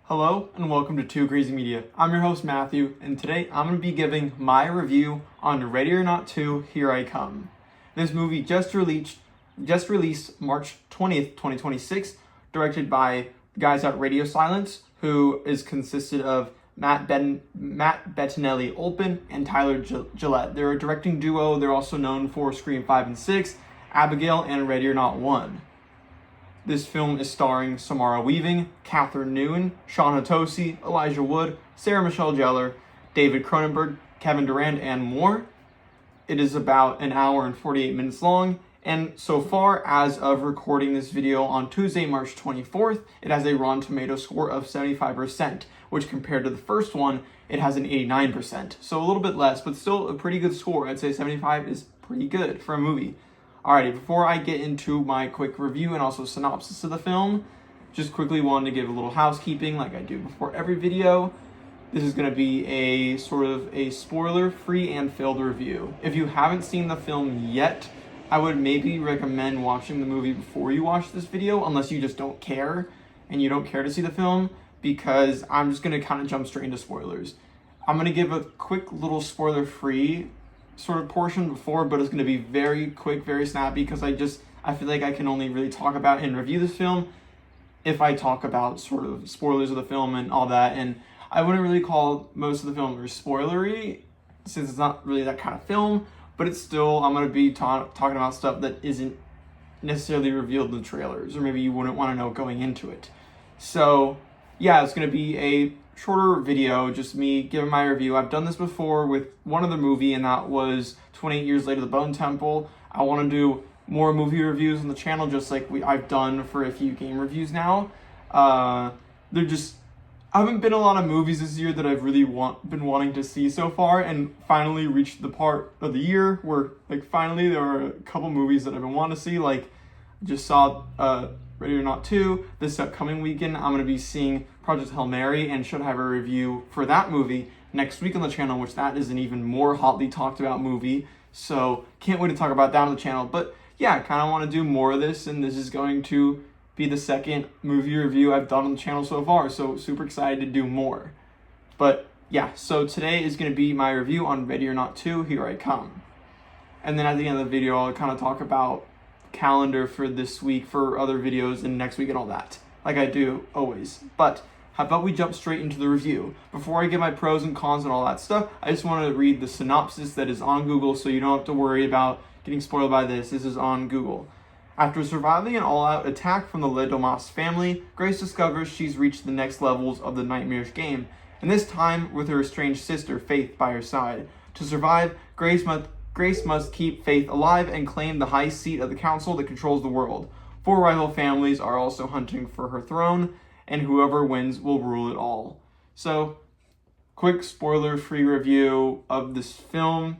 Hello and welcome to 2CrazyMedia. I'm your host Matthew, and today I'm going to be giving my review on Ready or Not 2, Here I Come. This movie just released March 20th, 2026, directed by the guys at Radio Silence, who is consisted of Matt Bettinelli-Olpin and Tyler Gillette. They're a directing duo. They're also known for Scream 5 and 6, Abigail, and Ready or Not 1. This film is starring Samara Weaving, Catherine Newton, Sean Hatosi, Elijah Wood, Sarah Michelle Gellar, David Cronenberg, Kevin Durand, and more. It is about an hour and 48 minutes long, and so far as of recording this video on Tuesday, March 24th, it has a Rotten Tomatoes score of 75%, which compared to the first one, it has an 89%. So a little bit less, but still a pretty good score. I'd say 75 is pretty good for a movie. Alrighty, before I get into my quick review and also synopsis of the film, just quickly wanted to give a little housekeeping like I do before every video. This is going to be a sort of a spoiler-free and filled review. If you haven't seen the film yet, I would maybe recommend watching the movie before you watch this video, unless you just don't care and you don't care to see the film, because I'm just going to kind of jump straight into spoilers. I'm going to give a quick little spoiler-free sort of portion before, but it's going to be very quick, very snappy, because I feel like I can only really talk about and review this film if I talk about sort of spoilers of the film and all that, and I wouldn't really call most of the film spoilery, since it's not really that kind of film, but it's still, I'm going to be talking about stuff that isn't necessarily revealed in the trailers, or maybe you wouldn't want to know going into it. So yeah, it's going to be a shorter video, just me giving my review. I've done this before with one other movie, and that was 28 Years Later, The Bone Temple. I want to do more movie reviews on the channel, just like I've done for a few game reviews now. I haven't been a lot of movies this year that I've really been wanting to see so far, and finally reached the part of the year where finally there are a couple movies that I've been wanting to see. I just saw Ready or Not 2. This upcoming weekend, I'm going to be seeing Project Hail Mary, and should have a review for that movie next week on the channel, which that is an even more hotly talked about movie. So can't wait to talk about that on the channel. But yeah, I kind of want to do more of this, and this is going to be the second movie review I've done on the channel so far. So super excited to do more. But yeah, so today is going to be my review on Ready or Not 2, Here I Come. And then at the end of the video, I'll kind of talk about calendar for this week for other videos and next week and all that, like I do always. But how about we jump straight into the review? Before I get my pros and cons and all that stuff, I just want to read the synopsis that is on Google, so you don't have to worry about getting spoiled by this. This is on Google. After surviving an all-out attack from the Le Domas family, Grace discovers she's reached the next levels of the nightmarish game, and this time with her estranged sister, Faith, by her side. To survive, Grace must keep Faith alive and claim the high seat of the council that controls the world. 4 rival families are also hunting for her throne, and whoever wins will rule it all. So, quick spoiler-free review of this film.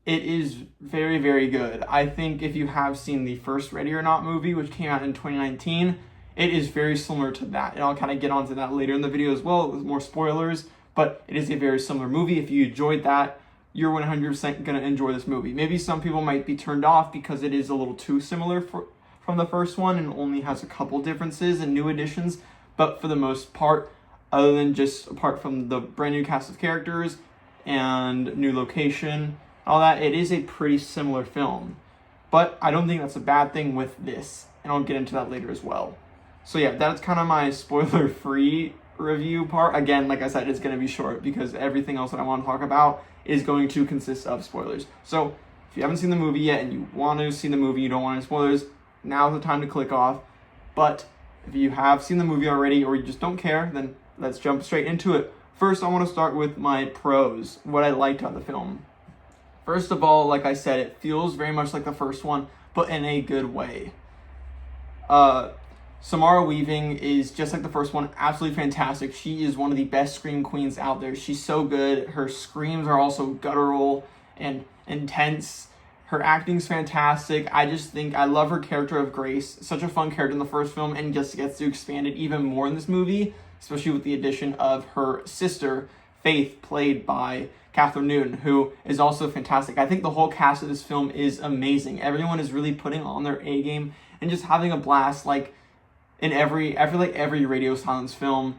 It is very, very good. I think if you have seen the first Ready or Not movie, which came out in 2019, it is very similar to that. And I'll kind of get onto that later in the video as well with more spoilers, but it is a very similar movie. If you enjoyed that, you're 100% going to enjoy this movie. Maybe some people might be turned off because it is a little too similar from the first one and only has a couple differences and new additions, but for the most part, other than just apart from the brand new cast of characters and new location, all that, it is a pretty similar film. But I don't think that's a bad thing with this, and I'll get into that later as well. So yeah, that's kind of my spoiler-free review part. Again, like I said, it's going to be short because everything else that I want to talk about is going to consist of spoilers. So if you haven't seen the movie yet and you want to see the movie, you don't want any spoilers, now's the time to click off. But if you have seen the movie already or you just don't care, then let's jump straight into it. First, I want to start with my pros, what I liked about the film. First of all, like I said, it feels very much like the first one, but in a good way. Samara Weaving is just like the first one, absolutely fantastic. She is one of the best scream queens out there. She's so good. Her screams are also guttural and intense. Her acting's fantastic. I just think I love her character of Grace. Such a fun character in the first film, and just gets to expand it even more in this movie, especially with the addition of her sister, Faith, played by Catherine Newton, who is also fantastic. I think the whole cast of this film is amazing. Everyone is really putting on their A game and just having a blast. Like in every Radio Silence film,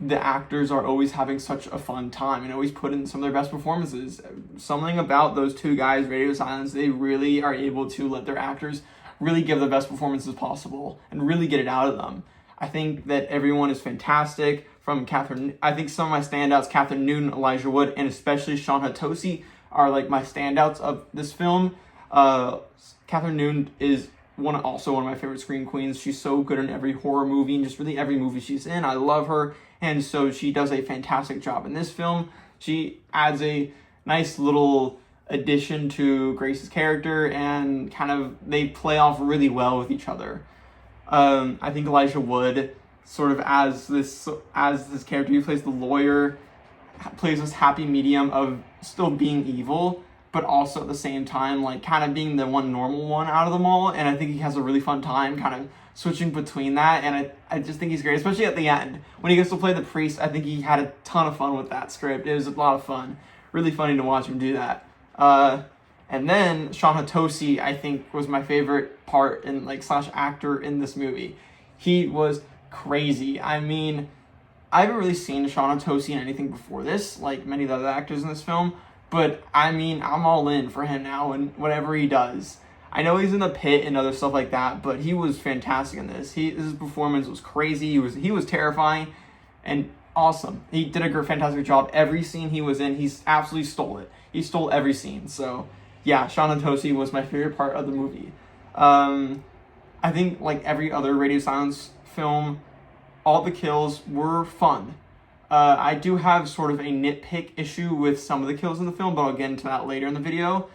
the actors are always having such a fun time and always put in some of their best performances. Something about those two guys, Radio Silence, they really are able to let their actors really give the best performances possible and really get it out of them. I think that everyone is fantastic. From Catherine, I think some of my standouts, Catherine Newton, Elijah Wood, and especially Sean Tosi are like my standouts of this film. Catherine Newton is also one of my favorite scream queens. She's so good in every horror movie and just really every movie she's in. I love her. And so she does a fantastic job in this film. She adds a nice little addition to Grace's character, and kind of they play off really well with each other. I think Elijah Wood, sort of as this character, he plays the lawyer, plays this happy medium of still being evil, but also at the same time, like, kind of being the one normal one out of them all. And I think he has a really fun time kind of switching between that. And I just think he's great, especially at the end. When he gets to play the priest, I think he had a ton of fun with that script. It was a lot of fun. Really funny to watch him do that. And then Sean Tosi, I think, was my favorite part and slash actor in this movie. He was crazy. I mean, I haven't really seen Sean Tosi in anything before this, like many of the other actors in this film. But, I mean, I'm all in for him now and whatever he does. I know he's in The Pit and other stuff like that, but he was fantastic in this. His performance was crazy. He was terrifying and awesome. He did a fantastic job. Every scene he was in, he's absolutely stole it. He stole every scene. So, yeah, Sean Tosi was my favorite part of the movie. I think, like every other Radio Silence film, all the kills were fun. I do have sort of a nitpick issue with some of the kills in the film, but I'll get into that later in the video.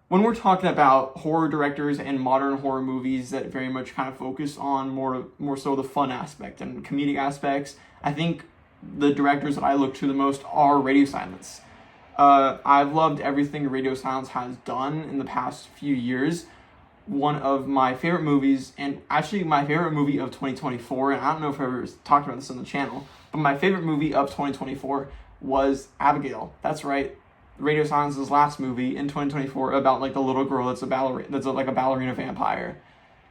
When we're talking about horror directors and modern horror movies that very much kind of focus on more so the fun aspect and comedic aspects, I think the directors that I look to the most are Radio Silence. I've loved everything Radio Silence has done in the past few years. One of my favorite movies, and actually my favorite movie of 2024, and I don't know if I've ever talked about this on the channel, but my favorite movie of 2024 was Abigail. That's right, Radio Silence's last movie in 2024 about like the little girl that's like a ballerina vampire.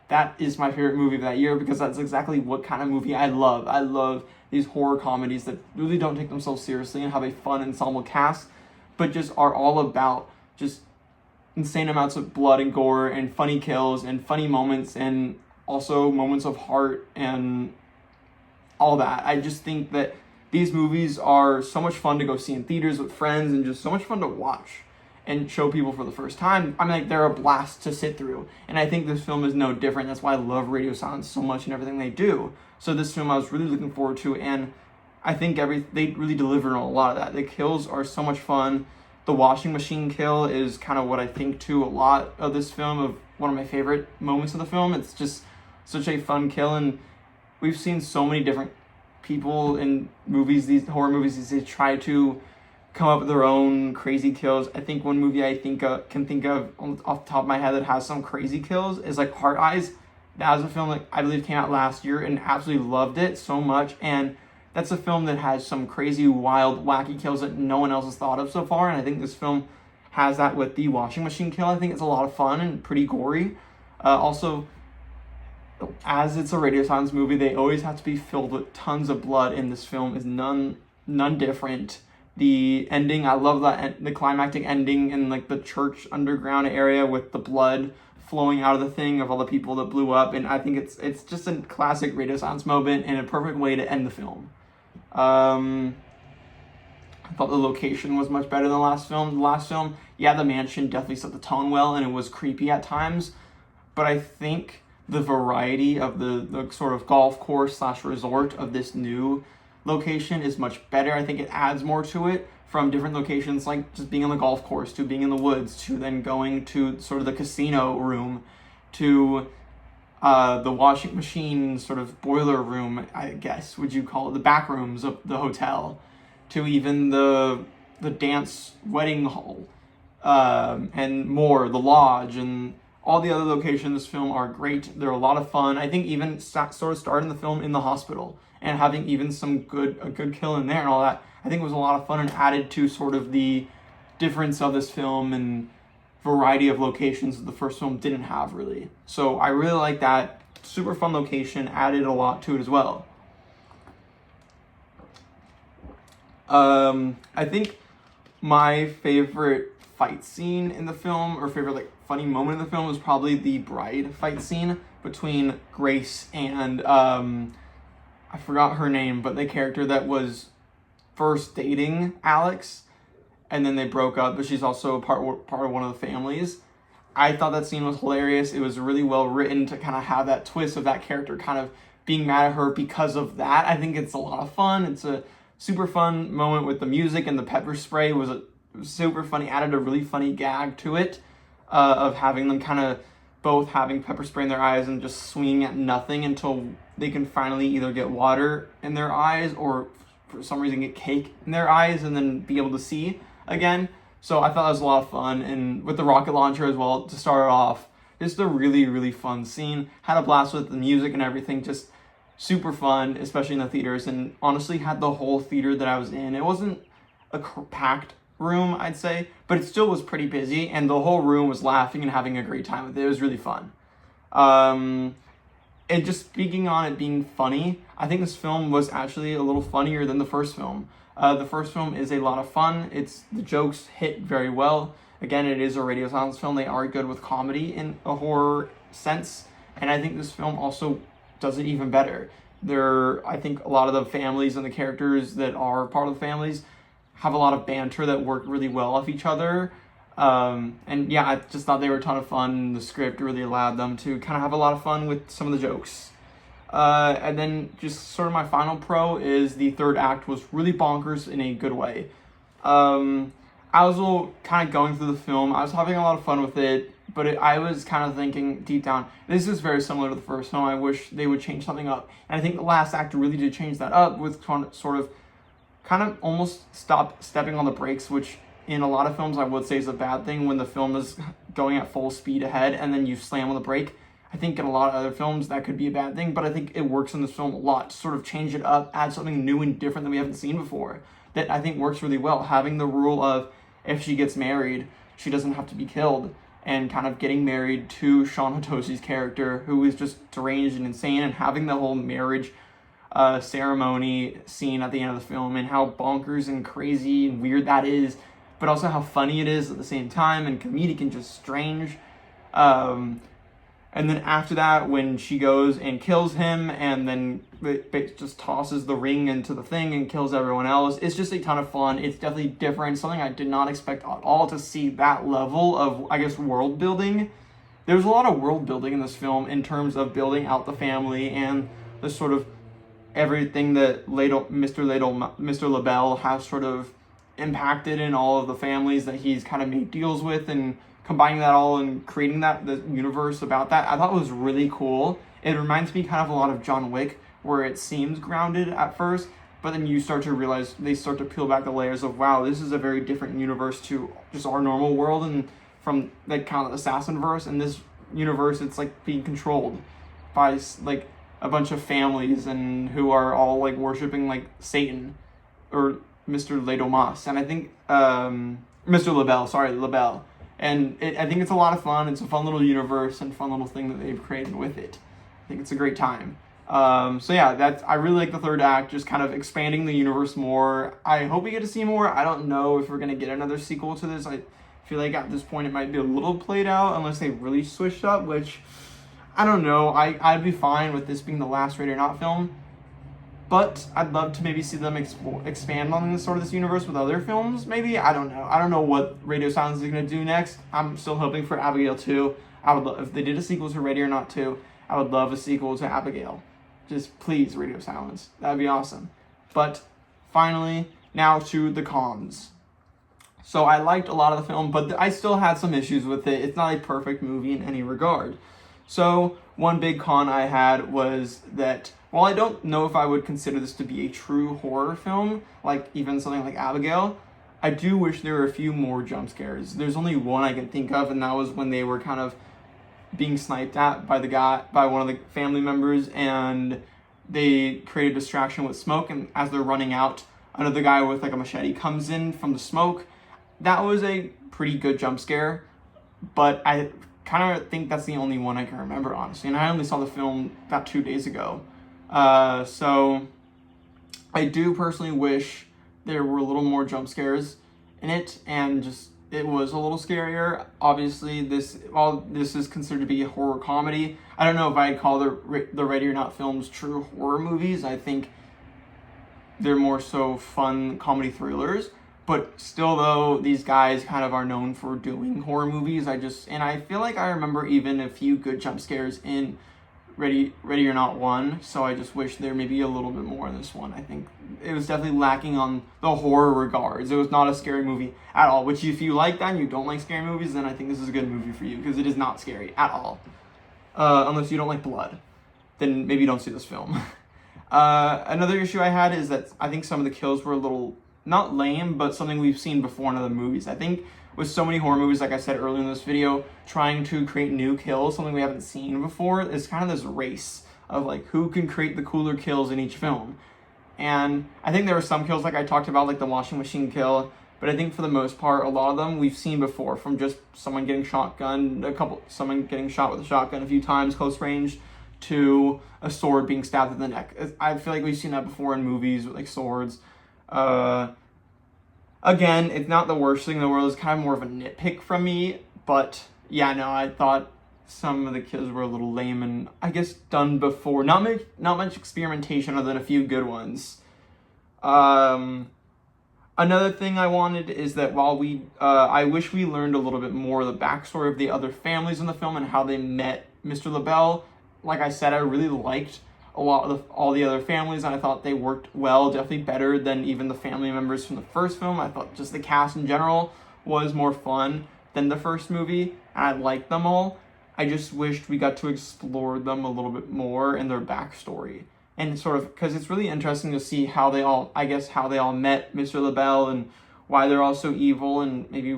That is my favorite movie of that year because that's exactly what kind of movie I love. I love these horror comedies that really don't take themselves seriously and have a fun ensemble cast, but just are all about just insane amounts of blood and gore and funny kills and funny moments and also moments of heart and all that. I just think that these movies are so much fun to go see in theaters with friends and just so much fun to watch and show people for the first time. I mean, like, they're a blast to sit through. And I think this film is no different. That's why I love Radio Silence so much and everything they do. So this film I was really looking forward to, and I think they really delivered on a lot of that. The kills are so much fun. The washing machine kill is kind of what I think to a lot of this film, of one of my favorite moments of the film. It's just such a fun kill, and we've seen so many different people in movies, these horror movies, they try to come up with their own crazy kills. I think one movie I can think of off the top of my head that has some crazy kills is like Heart Eyes. That was a film that I believe came out last year and absolutely loved it so much, and that's a film that has some crazy, wild, wacky kills that no one else has thought of so far, and I think this film has that with the washing machine kill. I think it's a lot of fun and pretty gory. Also, as it's a Radio Silence movie, they always have to be filled with tons of blood, and this film is none different. The ending, I love that, the climactic ending in like the church underground area with the blood flowing out of the thing of all the people that blew up, and I think it's just a classic Radio Silence moment and a perfect way to end the film. I thought the location was much better than the last film. The last film, yeah, the mansion definitely set the tone well, and it was creepy at times, but I think the variety of the sort of golf course / resort of this new location is much better. I think it adds more to it, from different locations, like just being on the golf course to being in the woods to then going to sort of the casino room to the washing machine sort of boiler room, I guess, would you call it, the back rooms of the hotel, to even the dance wedding hall, and more, the lodge, and all the other locations in this film are great. They're a lot of fun. I think even sort of starting the film in the hospital and having even a good kill in there and all that, I think it was a lot of fun and added to sort of the difference of this film and variety of locations that the first film didn't have really. So I really like that. Super fun location, added a lot to it as well. I think my favorite fight scene in the film, or favorite like funny moment in the film, was probably the bride fight scene between Grace and I forgot her name, but the character that was first dating Alex, and then they broke up, but she's also part of one of the families. I thought that scene was hilarious. It was really well written to kind of have that twist of that character kind of being mad at her because of that. I think it's a lot of fun. It's a super fun moment with the music, and the pepper spray was super funny. Added a really funny gag to it of having them kind of both having pepper spray in their eyes and just swinging at nothing until they can finally either get water in their eyes or for some reason get cake in their eyes and then be able to see again. So I thought that was a lot of fun, and with the rocket launcher as well to start it off, just a really, really fun scene. Had a blast with the music and everything, just super fun, especially in the theaters, and honestly had the whole theater that I was in. It wasn't a packed room, I'd say, but it still was pretty busy, and the whole room was laughing and having a great time with it. It was really fun. And just speaking on it being funny, I think this film was actually a little funnier than the first film. The first film is a lot of fun. The jokes hit very well. Again, it is a radio silence film. They are good with comedy in a horror sense, and I think this film also does it even better. I think a lot of the families and the characters that are part of the families have a lot of banter that work really well off each other. And yeah, I just thought they were a ton of fun. The script really allowed them to kind of have a lot of fun with some of the jokes. And then just sort of my final pro is the third act was really bonkers in a good way. I was a little kind of going through the film. I was having a lot of fun with it, but I was kind of thinking deep down, this is very similar to the first film. I wish they would change something up. And I think the last act really did change that up with sort of kind of almost stop stepping on the brakes, which in a lot of films I would say is a bad thing when the film is going at full speed ahead and then you slam on the brake. I think in a lot of other films that could be a bad thing, but I think it works in this film a lot to sort of change it up, add something new and different that we haven't seen before. That I think works really well. Having the rule of if she gets married, she doesn't have to be killed, and kind of getting married to Sean Hatosi's character, who is just deranged and insane, and having the whole marriage ceremony scene at the end of the film, and how bonkers and crazy and weird that is, but also how funny it is at the same time, and comedic and just strange. And then after that, when she goes and kills him and then just tosses the ring into the thing and kills everyone else, it's just a ton of fun. It's definitely different, something I did not expect at all to see that level of, I guess, world building. There's a lot of world building in this film in terms of building out the family and the sort of everything that Mr. LaBelle has sort of impacted in all of the families that he's kind of made deals with, and combining that all and creating the universe about that, I thought was really cool. It reminds me kind of a lot of John Wick, where it seems grounded at first, but then you start to realize they start to peel back the layers of, wow, this is a very different universe to just our normal world, and from like kind of assassin verse. In this universe, it's like being controlled by like a bunch of families and who are all like worshiping like Satan or Mr. Ledomas, and I think Mr. LaBelle. And I think it's a lot of fun. It's a fun little universe and fun little thing that they've created with it. I think it's a great time. So yeah, I really like the third act, just kind of expanding the universe more. I hope we get to see more. I don't know if we're going to get another sequel to this. I feel like at this point it might be a little played out unless they really switched up, which I don't know. I'd be fine with this being the last Ready or Not film. But I'd love to maybe see them expand on this universe with other films, maybe. I don't know. I don't know what Radio Silence is going to do next. I'm still hoping for Abigail 2. I would love, if they did a sequel to Ready or Not 2, I would love a sequel to Abigail. Just please, Radio Silence. That would be awesome. But finally, now to the cons. So I liked a lot of the film, but I still had some issues with it. It's not a perfect movie in any regard. So one big con I had was that while I don't know if I would consider this to be a true horror film, like even something like Abigail, I do wish there were a few more jump scares. There's only one I can think of, and that was when they were kind of being sniped at by one of the family members, and they create a distraction with smoke, and as they're running out, another guy with like a machete comes in from the smoke. That was a pretty good jump scare, but I kind of think that's the only one I can remember, honestly, and I only saw the film about 2 days ago. So I do personally wish there were a little more jump scares in it, and just it was a little scarier. Obviously, while this is considered to be a horror comedy, I don't know if I'd call the Ready or Not films true horror movies. I think they're more so fun comedy thrillers. But still, though, these guys kind of are known for doing horror movies. And I feel like I remember even a few good jump scares in Ready or Not 1, so I just wish there may be a little bit more in this one. I think it was definitely lacking on the horror regards. It was not a scary movie at all, which if you like that and you don't like scary movies, then I think this is a good movie for you, because it is not scary at all. Unless you don't like blood, then maybe don't see this film. Another issue I had is that I think some of the kills were a little, not lame, but something we've seen before in other movies. I think with so many horror movies, like I said earlier in this video, trying to create new kills, something we haven't seen before, is kind of this race of like who can create the cooler kills in each film. And I think there were some kills like I talked about, like the washing machine kill, but I think for the most part, a lot of them we've seen before, from just someone getting someone getting shot with a shotgun a few times close range, to a sword being stabbed in the neck. I feel like we've seen that before in movies with like swords. Again, it's not the worst thing in the world. It's kind of more of a nitpick from me, but yeah, no, I thought some of the kills were a little lame and I guess done before. Not much experimentation other than a few good ones. Another thing I wanted is that while I wish we learned a little bit more of the backstory of the other families in the film and how they met Mr. LaBelle. Like I said, I really liked a lot of all the other families, and I thought they worked well, definitely better than even the family members from the first film. I thought just the cast in general was more fun than the first movie, and I liked them all. I just wished we got to explore them a little bit more in their backstory, and sort of, because it's really interesting to see how they all met Mr. LaBelle and why they're all so evil, and maybe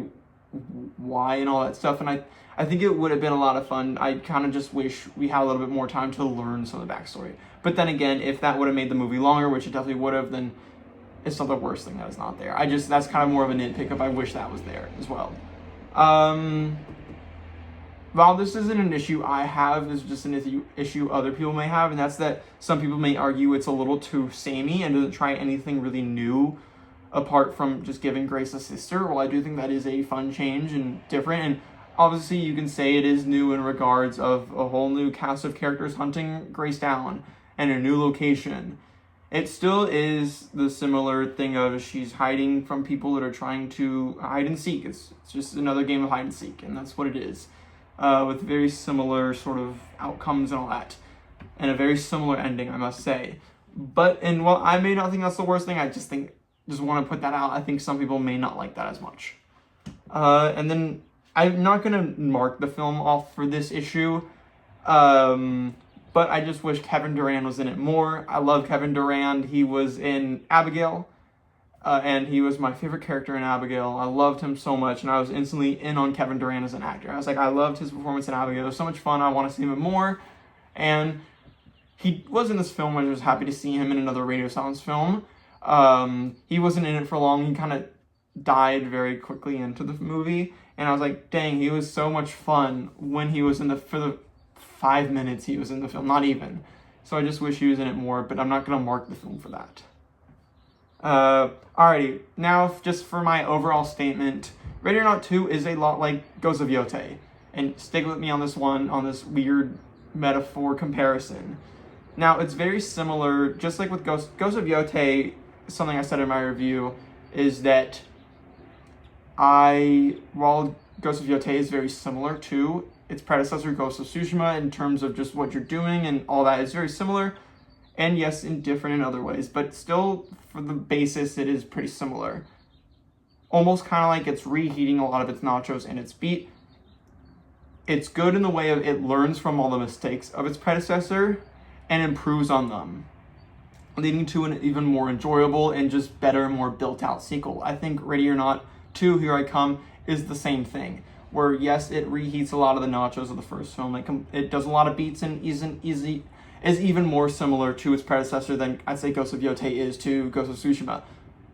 why and all that stuff. And I think it would have been a lot of fun. I kind of just wish we had a little bit more time to learn some of the backstory. But then again, if that would have made the movie longer, which it definitely would have, then it's not the worst thing that it's not there. That's kind of more of a nitpick if I wish that was there as well. While this isn't an issue I have, this is just an issue other people may have, and that's that some people may argue it's a little too samey and doesn't try anything really new apart from just giving Grace a sister. Well, I do think that is a fun change and different, and obviously you can say it is new in regards of a whole new cast of characters hunting Grace down and a new location. It still is the similar thing of she's hiding from people that are trying to hide and seek. It's just another game of hide and seek, and that's what it is. With very similar sort of outcomes and all that. And a very similar ending, I must say. And while I may not think that's the worst thing, I just want to put that out. I think some people may not like that as much. And then I'm not going to mark the film off for this issue, but I just wish Kevin Durand was in it more. I love Kevin Durand. He was in Abigail, and he was my favorite character in Abigail. I loved him so much, and I was instantly in on Kevin Durand as an actor. I was like, I loved his performance in Abigail. It was so much fun. I want to see him more. And he was in this film. I was happy to see him in another Radio Silence film. He wasn't in it for long. He kind of died very quickly into the movie. And I was like, dang, he was so much fun when he was for the 5 minutes he was in the film, not even. So I just wish he was in it more, but I'm not going to mark the film for that. Alrighty, now just for my overall statement, Ready or Not 2 is a lot like Ghost of Yotei. And stick with me on this one, on this weird metaphor comparison. Now, it's very similar, just like with Ghost of Yotei, something I said in my review, is that while Ghost of Yotei is very similar to its predecessor, Ghost of Tsushima, in terms of just what you're doing and all that is very similar, and yes, different in other ways, but still, for the basis, it is pretty similar. Almost kind of like it's reheating a lot of its nachos and its beat. It's good in the way of it learns from all the mistakes of its predecessor and improves on them, leading to an even more enjoyable and just better, more built-out sequel. I think Ready or Not 2, Here I Come, is the same thing, where yes, it reheats a lot of the nachos of the first film. It does a lot of beats and is even more similar to its predecessor than I'd say Ghost of Yotei is to Ghost of Tsushima.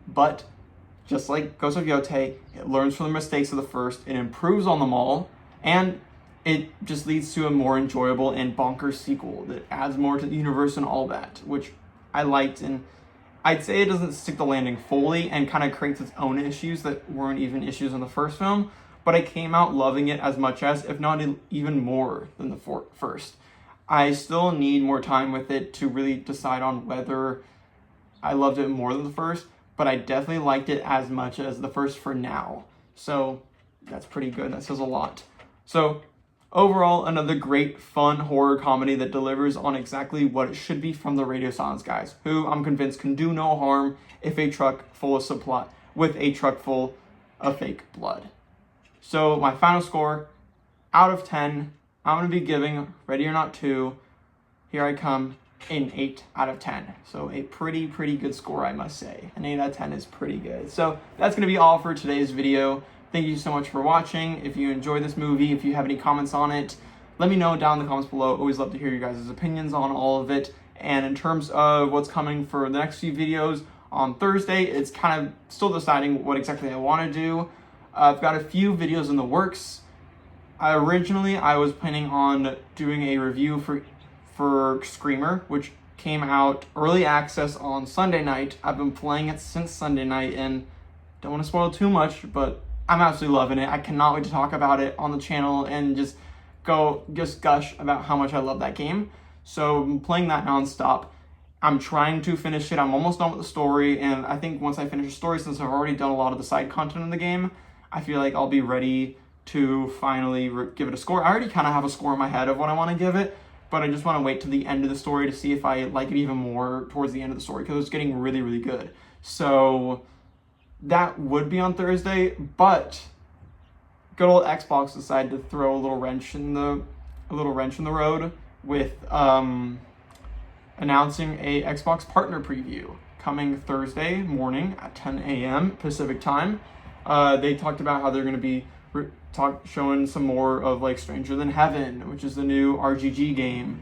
But just like Ghost of Yotei, it learns from the mistakes of the first, it improves on them all, and it just leads to a more enjoyable and bonkers sequel that adds more to the universe and all that, which I liked. And I'd say it doesn't stick the landing fully and kind of creates its own issues that weren't even issues in the first film, but I came out loving it as much as, if not even more than the first. I still need more time with it to really decide on whether I loved it more than the first, but I definitely liked it as much as the first for now. So that's pretty good. That says a lot. So overall, another great, fun horror comedy that delivers on exactly what it should be from the Radio Silence guys, who I'm convinced can do no harm with a truck full of fake blood. So my final score, out of 10, I'm going to be giving Ready or Not 2, here I come, an 8 out of 10. So a pretty good score, I must say. An 8 out of 10 is pretty good. So that's going to be all for today's video. Thank you so much for watching. If you enjoyed this movie, if you have any comments on it, let me know down in the comments below. Always love to hear your guys' opinions on all of it. And in terms of what's coming for the next few videos, on Thursday, it's kind of still deciding what exactly I want to do. I've got a few videos in the works. Originally, I was planning on doing a review for Screamer, which came out early access on Sunday night. I've been playing it since Sunday night, and don't want to spoil too much, but I'm absolutely loving it. I cannot wait to talk about it on the channel and just gush about how much I love that game. So I'm playing that nonstop. I'm trying to finish it. I'm almost done with the story, and I think once I finish the story, since I've already done a lot of the side content in the game, I feel like I'll be ready to finally give it a score. I already kind of have a score in my head of what I want to give it, but I just want to wait to the end of the story to see if I like it even more towards the end of the story, because it's getting really good. So that would be on Thursday, but good old Xbox decided to throw a little wrench in the road with announcing a Xbox partner preview coming Thursday morning at 10 a.m. Pacific time. They talked about how they're going to be showing some more of like Stranger Than Heaven, which is the new RGG game.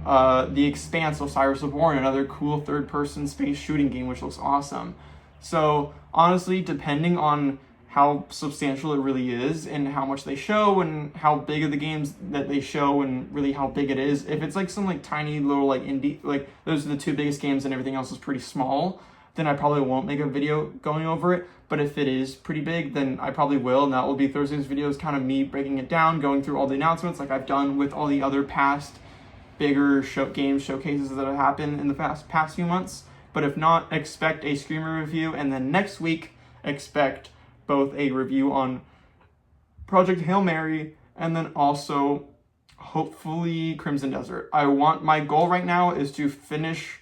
The Expanse, Osiris Reborn, another cool third-person space shooting game, which looks awesome. So honestly, depending on how substantial it really is and how much they show and how big of the games that they show and really how big it is, if it's like some like tiny little like indie, like those are the two biggest games and everything else is pretty small, then I probably won't make a video going over it. But if it is pretty big, then I probably will, and that will be Thursday's video, is kind of me breaking it down, going through all the announcements like I've done with all the other past bigger game showcases that have happened in the past few months. But if not, expect a Screamer review, and then next week, expect both a review on Project Hail Mary, and then also, hopefully, Crimson Desert. My goal right now is to finish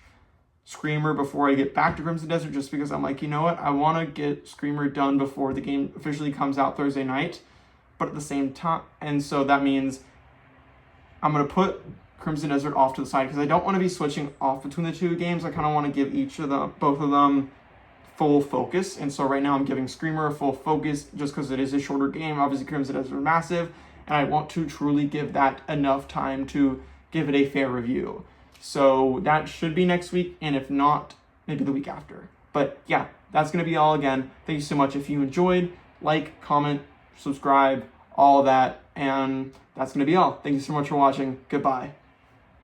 Screamer before I get back to Crimson Desert, just because I'm like, you know what, I want to get Screamer done before the game officially comes out Thursday night, but at the same time, and so that means I'm going to put Crimson Desert off to the side, because I don't want to be switching off between the two games. I kind of want to give both of them full focus, and so right now I'm giving Screamer a full focus, just because it is a shorter game. Obviously, Crimson Desert is massive, and I want to truly give that enough time to give it a fair review. So that should be next week, and if not, maybe the week after. But yeah, that's going to be all again. Thank you so much. If you enjoyed, like, comment, subscribe, all of that, and that's going to be all. Thank you so much for watching. Goodbye.